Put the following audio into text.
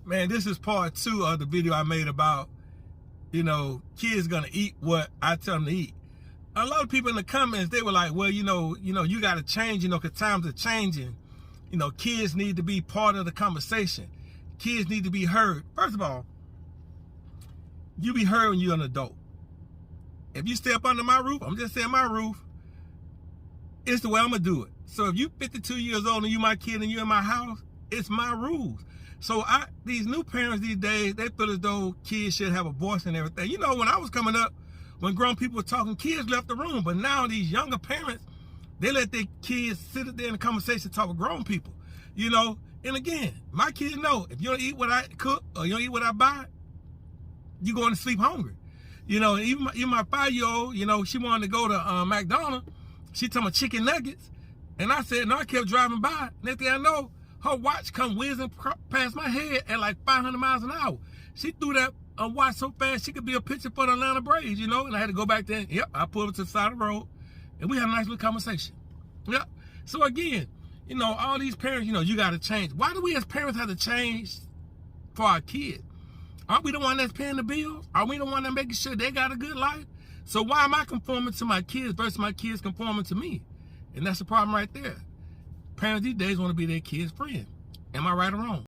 Man, this is part 2 of the video I made about, kids gonna eat what I tell them to eat. A lot of people in the comments, they were like, well, you gotta change, because times are changing. Kids need to be part of the conversation. Kids need to be heard. First of all, you be heard when you're an adult. If you stay up under my roof, I'm just saying my roof, it's the way I'm gonna do it. So if you 52 years old and you my kid and you in my house, it's my rules. So these new parents these days, they feel as though kids should have a voice and everything. When I was coming up, when grown people were talking, kids left the room. But now these younger parents, they let their kids sit there in a conversation, talk with grown people. And again, my kids know if you don't eat what I cook or you don't eat what I buy, you're going to sleep hungry. Even my 5-year-old, she wanted to go to McDonald's. She told me chicken nuggets. And I said, no, I kept driving by. Next thing I know, her watch come whizzing past my head at like 500 miles an hour. She threw that watch so fast she could be a picture for the Atlanta Braves, and I had to go back there. Yep, I pulled her to the side of the road, and we had a nice little conversation. Yep. So again, all these parents, you got to change. Why do we as parents have to change for our kids? Aren't we the one that's paying the bills? Are we the one that's making sure they got a good life? So why am I conforming to my kids versus my kids conforming to me? And that's the problem right there. Parents these days want to be their kids' friend. Am I right or wrong?